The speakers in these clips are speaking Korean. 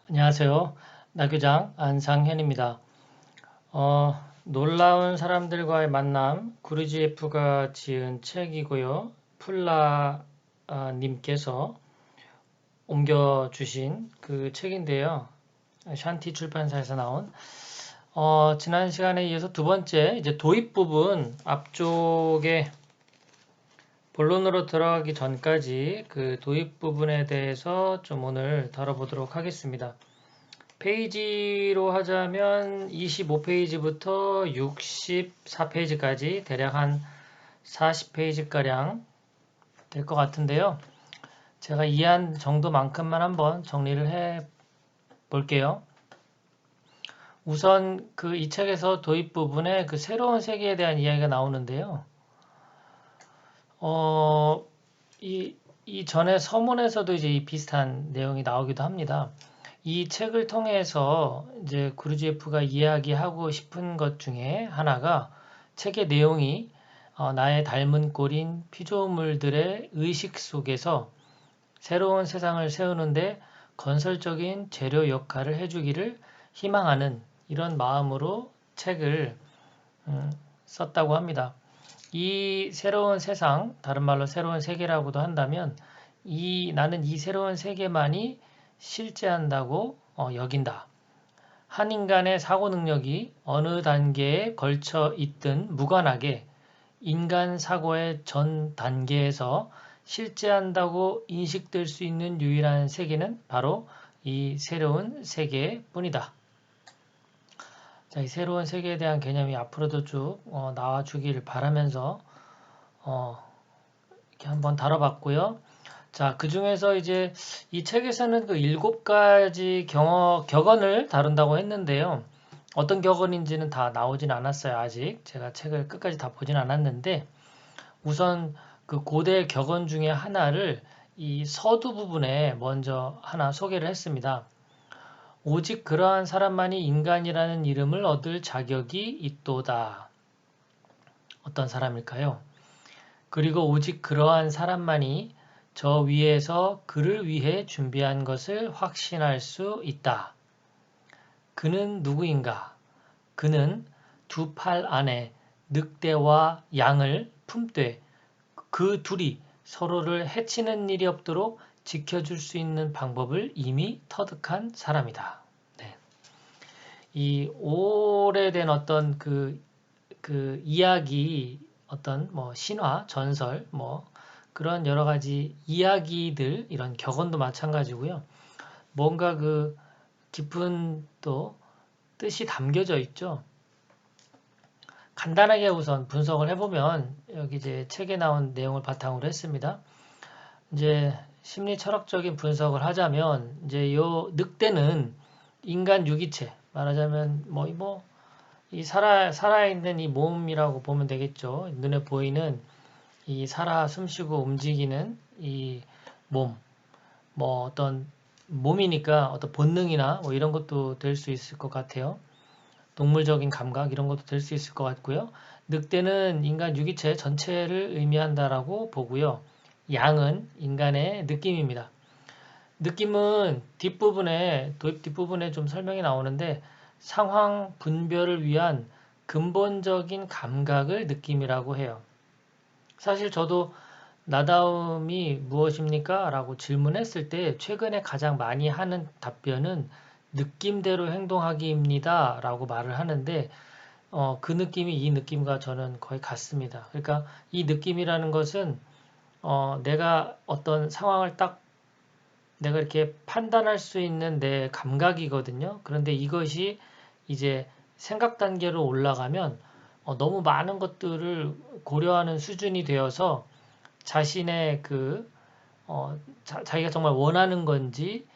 안녕하세요. 나교장 안상현입니다. 놀라운 사람들과의 만남, 구르지에프가 지은 책이고요. 플라 님께서 옮겨주신 그 책인데요. 샨티 출판사에서 나온 지난 시간에 이어서 두 번째 이제 도입 부분 앞쪽에 본론으로 들어가기 전까지 그 도입 부분에 대해서 좀 오늘 다뤄보도록 하겠습니다. 페이지로 하자면 25페이지부터 64페이지까지 대략 한 40페이지가량 될 것 같은데요. 제가 이해한 정도만큼만 한번 정리를 해 볼게요. 우선 그 이 책에서 도입 부분에 그 새로운 세계에 대한 이야기가 나오는데요. 이 전에 서문에서도 이제 이 비슷한 내용이 나오기도 합니다. 이 책을 통해서 이제 구르지에프가 이야기하고 싶은 것 중에 하나가 책의 내용이 나의 닮은 꼴인 피조물들의 의식 속에서 새로운 세상을 세우는데 건설적인 재료 역할을 해주기를 희망하는 이런 마음으로 책을 썼다고 합니다. 이 새로운 세상, 다른 말로 새로운 세계라고도 한다면 나는 이 새로운 세계만이 실제한다고 여긴다. 한 인간의 사고 능력이 어느 단계에 걸쳐 있든 무관하게 인간 사고의 전 단계에서 실제한다고 인식될 수 있는 유일한 세계는 바로 이 새로운 세계뿐이다. 자, 이 새로운 세계에 대한 개념이 앞으로도 쭉 나와주길 바라면서 이렇게 한번 다뤄봤고요. 자, 그 중에서 이제 이 책에서는 그 7가지 격언을 다룬다고 했는데요. 어떤 격언인지는 다 나오진 않았어요, 아직. 제가 책을 끝까지 다 보진 않았는데, 우선 그 고대 격언 중에 하나를 이 서두 부분에 먼저 하나 소개를 했습니다. 오직 그러한 사람만이 인간이라는 이름을 얻을 자격이 있도다. 어떤 사람일까요? 그리고 오직 그러한 사람만이 저 위에서 그를 위해 준비한 것을 확신할 수 있다. 그는 누구인가? 그는 두 팔 안에 늑대와 양을 품되 그 둘이 서로를 해치는 일이 없도록 지켜줄 수 있는 방법을 이미 터득한 사람이다. 네. 이 오래된 어떤 그 이야기, 어떤 뭐 신화, 전설, 뭐 그런 여러 가지 이야기들, 이런 격언도 마찬가지고요. 뭔가 그 깊은 또 뜻이 담겨져 있죠. 간단하게 우선 분석을 해보면 여기 이제 책에 나온 내용을 바탕으로 했습니다. 이제 심리 철학적인 분석을 하자면 이제 요 늑대는 인간 유기체, 말하자면 이 살아있는 이 몸이라고 보면 되겠죠. 눈에 보이는 이 살아 숨쉬고 움직이는 이 몸, 뭐 어떤 몸이니까 어떤 본능이나 뭐 이런 것도 될 수 있을 것 같아요. 동물적인 감각 이런 것도 될 수 있을 것 같고요. 늑대는 인간 유기체 전체를 의미한다라고 보고요. 양은 인간의 느낌입니다. 느낌은 도입 뒷부분에 좀 설명이 나오는데 상황 분별을 위한 근본적인 감각을 느낌이라고 해요. 사실 저도 나다움이 무엇입니까? 라고 질문했을 때 최근에 가장 많이 하는 답변은 느낌대로 행동하기입니다. 라고 말을 하는데 그 느낌이 이 느낌과 저는 거의 같습니다. 그러니까 이 느낌이라는 것은 내가 어떤 상황을 딱 내가 이렇게 판단할 수 있는 내 감각이거든요. 그런데 이것이 이제 생각 단계로 올라가면 너무 많은 것들을 고려하는 수준이 되어서 자신의 자기가 정말 원하는 건지,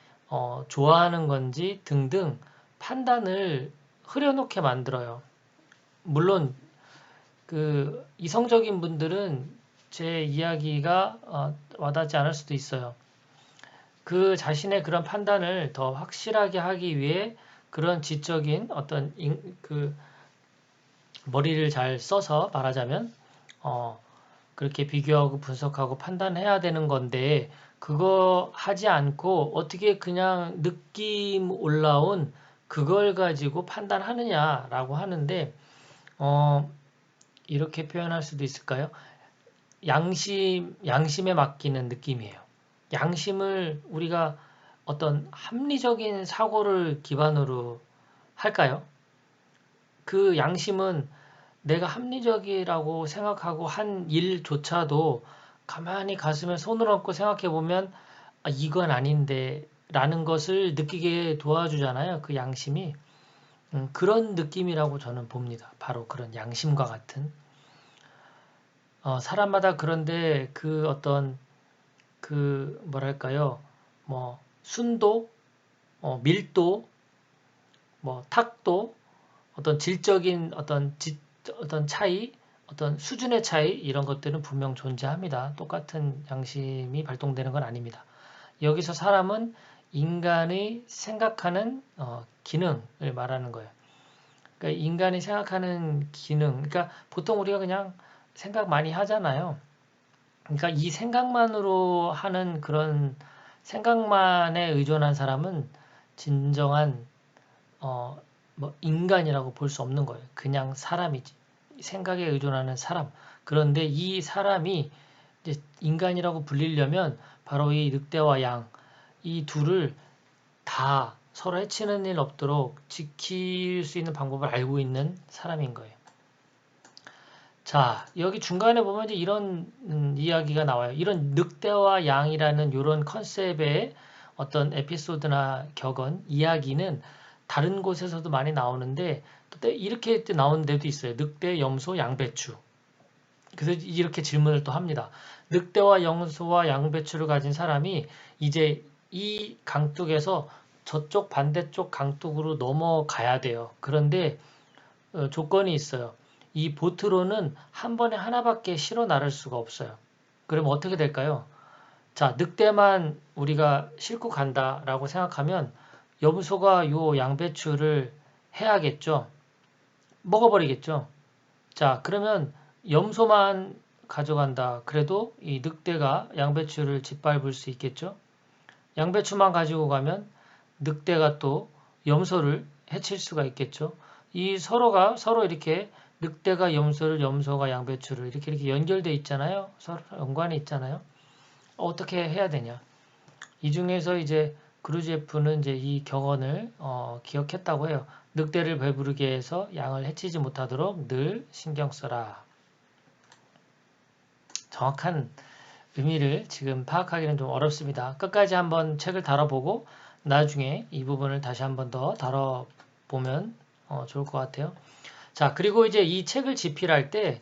좋아하는 건지 등등 판단을 흐려놓게 만들어요. 물론, 이성적인 분들은 제 이야기가 와닿지 않을 수도 있어요. 그 자신의 그런 판단을 더 확실하게 하기 위해 그런 지적인 어떤 머리를 잘 써서 말하자면, 그렇게 비교하고 분석하고 판단해야 되는 건데 그거 하지 않고 어떻게 그냥 느낌 올라온 그걸 가지고 판단하느냐라고 하는데 이렇게 표현할 수도 있을까요? 양심에 맡기는 느낌이에요. 양심을 우리가 어떤 합리적인 사고를 기반으로 할까요? 그 양심은 내가 합리적이라고 생각하고 한 일조차도 가만히 가슴에 손을 얹고 생각해 보면 아, 이건 아닌데 라는 것을 느끼게 도와주잖아요. 그 양심이. 그런 느낌이라고 저는 봅니다. 바로 그런 양심과 같은. 사람마다 그런데 그 어떤 그 뭐랄까요? 뭐 순도, 밀도, 뭐 탁도, 어떤 질적인 어떤 차이, 어떤 수준의 차이 이런 것들은 분명 존재합니다. 똑같은 양심이 발동되는 건 아닙니다. 여기서 사람은 인간의 생각하는 기능을 말하는 거예요. 그러니까 인간이 생각하는 기능, 그러니까 보통 우리가 그냥 생각 많이 하잖아요. 그러니까 이 생각만으로 하는 그런 생각만에 의존한 사람은 진정한 뭐 인간이라고 볼 수 없는 거예요. 그냥 사람이지. 생각에 의존하는 사람. 그런데 이 사람이 이제 인간이라고 불리려면 바로 이 늑대와 양, 이 둘을 다 서로 해치는 일 없도록 지킬 수 있는 방법을 알고 있는 사람인 거예요. 자, 여기 중간에 보면 이제 이런 이야기가 나와요. 이런 늑대와 양이라는 이런 컨셉의 어떤 에피소드나 격언, 이야기는 다른 곳에서도 많이 나오는데 또 이렇게 나오는 데도 있어요. 늑대, 염소, 양배추. 그래서 이렇게 질문을 또 합니다. 늑대와 염소와 양배추를 가진 사람이 이제 이 강둑에서 저쪽 반대쪽 강둑으로 넘어가야 돼요. 그런데 조건이 있어요. 이 보트로는 한 번에 하나밖에 실어 나를 수가 없어요. 그러면 어떻게 될까요? 자, 늑대만 우리가 싣고 간다라고 생각하면 염소가 요 양배추를 해야겠죠. 먹어버리겠죠. 자, 그러면 염소만 가져간다. 그래도 이 늑대가 양배추를 짓밟을 수 있겠죠. 양배추만 가지고 가면 늑대가 또 염소를 해칠 수가 있겠죠. 이 서로가 서로 이렇게 늑대가 염소를, 염소가 양배추를 이렇게 연결돼 있잖아요. 서로 연관이 있잖아요. 어떻게 해야 되냐? 이 중에서 이제 그루지예프는 이제 이 격언을 기억했다고 해요. 늑대를 배부르게 해서 양을 해치지 못하도록 늘 신경 써라. 정확한 의미를 지금 파악하기는 좀 어렵습니다. 끝까지 한번 책을 다뤄보고 나중에 이 부분을 다시 한번 더 다뤄보면 좋을 것 같아요. 자, 그리고 이제 이 책을 집필할 때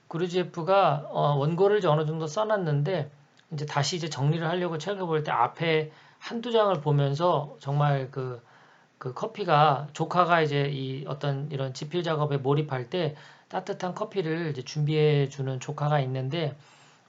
그루지예프가 원고를 어느 정도 써놨는데 이제 다시 이제 정리를 하려고 책을 볼 때 앞에 한두 장을 보면서 정말 그 커피가 조카가 이제 이 어떤 이런 집필 작업에 몰입할 때 따뜻한 커피를 이제 준비해 주는 조카가 있는데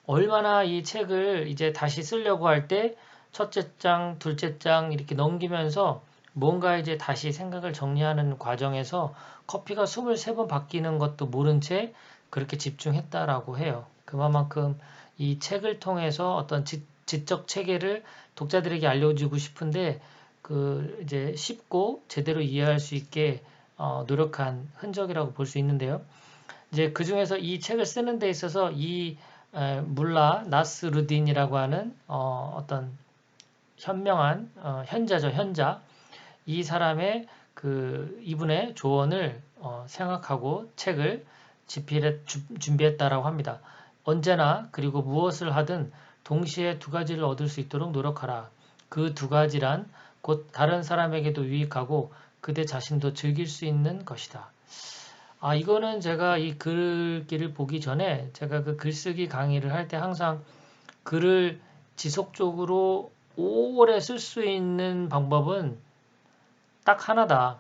얼마나 이 책을 이제 다시 쓰려고 할 때 첫째 장, 둘째 장 이렇게 넘기면서 뭔가 이제 다시 생각을 정리하는 과정에서 커피가 23번 바뀌는 것도 모른 채 그렇게 집중했다라고 해요. 그만큼 이 책을 통해서 어떤 지적 체계를 독자들에게 알려주고 싶은데 그 이제 쉽고 제대로 이해할 수 있게 노력한 흔적이라고 볼 수 있는데요. 이제 그 중에서 이 책을 쓰는 데 있어서 이 물라 나스루딘이라고 하는 어떤 현명한 현자죠, 현자. 이 사람의 그 이분의 조언을 생각하고 책을 준비했다라고 합니다. 언제나 그리고 무엇을 하든 동시에 두 가지를 얻을 수 있도록 노력하라. 그 두 가지란 곧 다른 사람에게도 유익하고 그대 자신도 즐길 수 있는 것이다. 아, 이거는 제가 이 글귀를 보기 전에 제가 그 글쓰기 강의를 할 때 항상 글을 지속적으로 오래 쓸 수 있는 방법은 딱 하나다.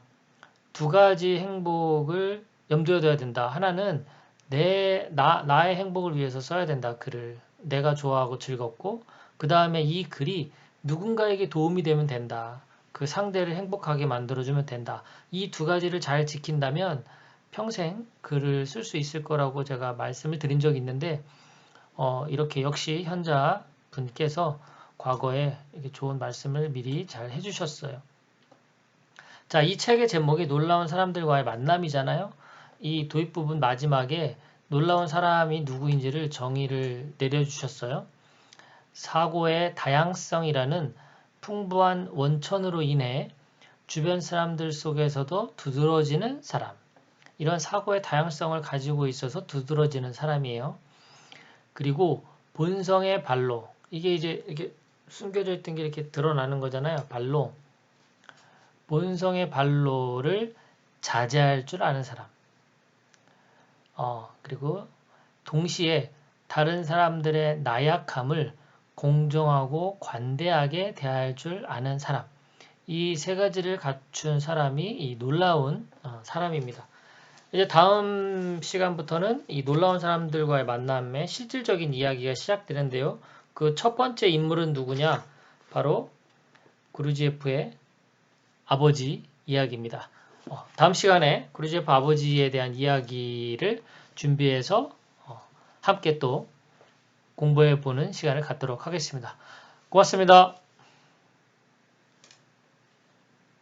두 가지 행복을 염두에 둬야 된다. 하나는 나의 행복을 위해서 써야 된다. 글을. 내가 좋아하고 즐겁고, 그 다음에 이 글이 누군가에게 도움이 되면 된다. 그 상대를 행복하게 만들어주면 된다. 이 두 가지를 잘 지킨다면 평생 글을 쓸 수 있을 거라고 제가 말씀을 드린 적이 있는데, 이렇게 역시 현자 분께서 과거에 이렇게 좋은 말씀을 미리 잘 해주셨어요. 자, 이 책의 제목이 놀라운 사람들과의 만남이잖아요. 이 도입 부분 마지막에 놀라운 사람이 누구인지를 정의를 내려주셨어요. 사고의 다양성이라는 풍부한 원천으로 인해 주변 사람들 속에서도 두드러지는 사람. 이런 사고의 다양성을 가지고 있어서 두드러지는 사람이에요. 그리고 본성의 발로. 이게 이제 이렇게 숨겨져 있던 게 이렇게 드러나는 거잖아요. 발로. 본성의 발로를 자제할 줄 아는 사람. 그리고 동시에 다른 사람들의 나약함을 공정하고 관대하게 대할 줄 아는 사람. 이 세 가지를 갖춘 사람이 이 놀라운 사람입니다. 이제 다음 시간부터는 이 놀라운 사람들과의 만남의 실질적인 이야기가 시작되는데요. 그 첫 번째 인물은 누구냐? 바로 구르지에프의 아버지 이야기입니다. 다음 시간에 구르지에프 아버지에 대한 이야기를 준비해서 함께 또 공부해 보는 시간을 갖도록 하겠습니다. 고맙습니다.